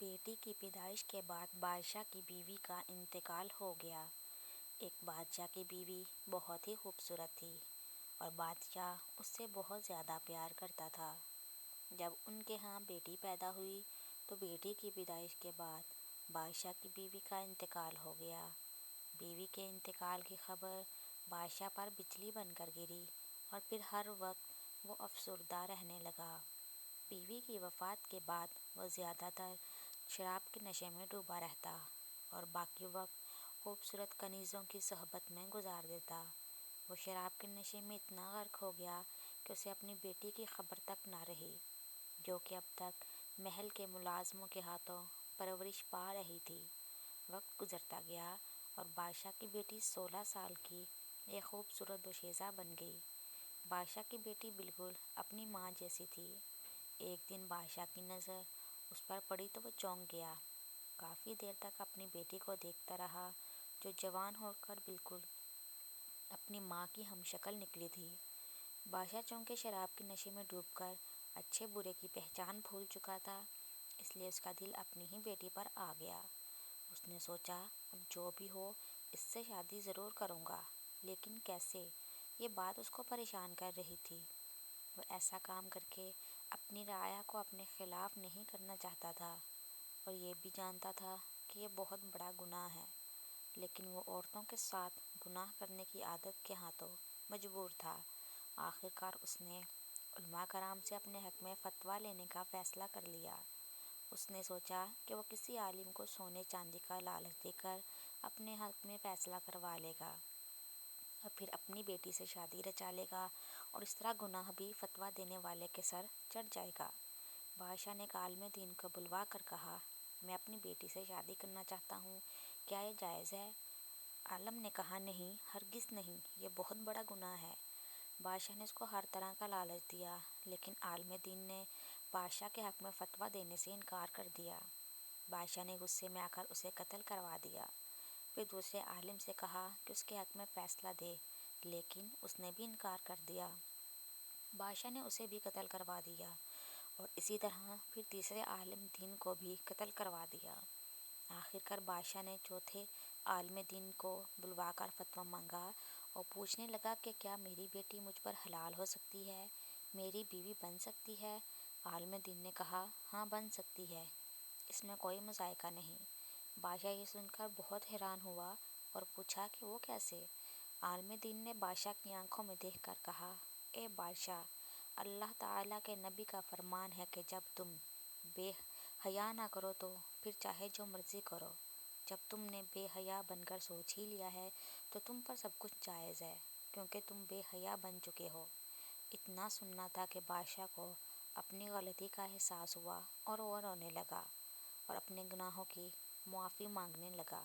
بیٹی کی پیدائش کے بعد بادشاہ کی بیوی کا انتقال ہو گیا۔ ایک بادشاہ کی بیوی بہت ہی خوبصورت تھی اور بادشاہ اس سے بہت زیادہ پیار کرتا تھا۔ جب ان کے ہاں بیٹی پیدا ہوئی تو بیٹی کی پیدائش کے بعد بادشاہ کی بیوی کا انتقال ہو گیا۔ بیوی کے انتقال کی خبر بادشاہ پر بجلی بن کر گری اور پھر ہر وقت وہ افسردہ رہنے لگا۔ بیوی کی وفات کے بعد وہ زیادہ تر شراب کے نشے میں ڈوبا رہتا اور باقی وقت خوبصورت کنیزوں کی صحبت میں گزار دیتا۔ وہ شراب کے نشے میں اتنا غرق ہو گیا کہ اسے اپنی بیٹی کی خبر تک نہ رہی، جو کہ اب تک محل کے ملازموں کے ہاتھوں پرورش پا رہی تھی۔ وقت گزرتا گیا اور بادشاہ کی بیٹی 16 سال کی ایک خوبصورت دوشیزہ بن گئی۔ بادشاہ کی بیٹی بالکل اپنی ماں جیسی تھی۔ ایک دن بادشاہ کی نظر اس پر پڑی تو وہ چونک گیا۔ کافی دیر تک اپنی بیٹی کو دیکھتا رہا جو جوان ہو کر بالکل اپنی ماں کی ہم شکل نکلی تھی۔ بادشاہ چونکہ شراب کے نشے میں ڈوب کر اچھے برے کی پہچان بھول چکا تھا، اس لیے اس کا دل اپنی ہی بیٹی پر آ گیا۔ اس نے سوچا اب جو بھی ہو اس سے شادی ضرور کروں گا، لیکن کیسے؟ یہ بات اس کو پریشان کر رہی تھی۔ وہ ایسا کام کر کے اپنی رعایا کو اپنے خلاف نہیں کرنا چاہتا تھا اور یہ بھی جانتا تھا کہ یہ بہت بڑا گناہ ہے، لیکن وہ عورتوں کے ساتھ گناہ کرنے کی عادت کے ہاتھوں مجبور تھا۔ آخر کار اس نے علماء کرام سے اپنے حق میں فتویٰ لینے کا فیصلہ کر لیا۔ اس نے سوچا کہ وہ کسی عالم کو سونے چاندی کا لالچ دے کر اپنے حق میں فیصلہ کروا لے گا اور پھر اپنی بیٹی سے شادی رچا لے گا اور اس طرح گناہ بھی فتویٰ دینے والے کے سر چڑھ جائے گا۔ بادشاہ نے ایک عالم دین کو بلوا کر کہا، میں اپنی بیٹی سے شادی کرنا چاہتا ہوں، کیا یہ جائز ہے؟ عالم نے کہا، نہیں، ہرگز نہیں، یہ بہت بڑا گناہ ہے۔ بادشاہ نے اس کو ہر طرح کا لالچ دیا، لیکن عالم دین نے بادشاہ کے حق میں فتویٰ دینے سے انکار کر دیا۔ بادشاہ نے غصے میں آ کر اسے قتل کروا دیا۔ پھر دوسرے عالم سے کہا کہ اس کے حق میں فیصلہ دے، لیکن اس نے بھی انکار کر دیا۔ بادشاہ نے اسے بھی قتل کروا دیا اور اسی طرح پھر تیسرے عالم دین کو بھی قتل کروا دیا۔ آخر کار بادشاہ نے چوتھے عالم دین کو بلوا کر فتویٰ مانگا اور پوچھنے لگا کہ کیا میری بیٹی مجھ پر حلال ہو سکتی ہے، میری بیوی بن سکتی ہے؟ عالم دین نے کہا، ہاں بن سکتی ہے، اس میں کوئی مضائقہ نہیں۔ بادشاہ یہ سن کر بہت حیران ہوا اور پوچھا کہ وہ کیسے؟ عالم دین نے بادشاہ کی آنکھوں میں دیکھ کر کہا، اے بادشاہ، اللہ تعالیٰ کے نبی کا فرمان ہے کہ جب تم بے حیا نہ کرو تو پھر چاہے جو مرضی کرو۔ جب تم نے بے حیا بن کر سوچ ہی لیا ہے تو تم پر سب کچھ جائز ہے، کیونکہ تم بے حیا بن چکے ہو۔ اتنا سننا تھا کہ بادشاہ کو اپنی غلطی کا احساس ہوا اور وہ رونے لگا اور اپنے گناہوں کی معافی مانگنے لگا۔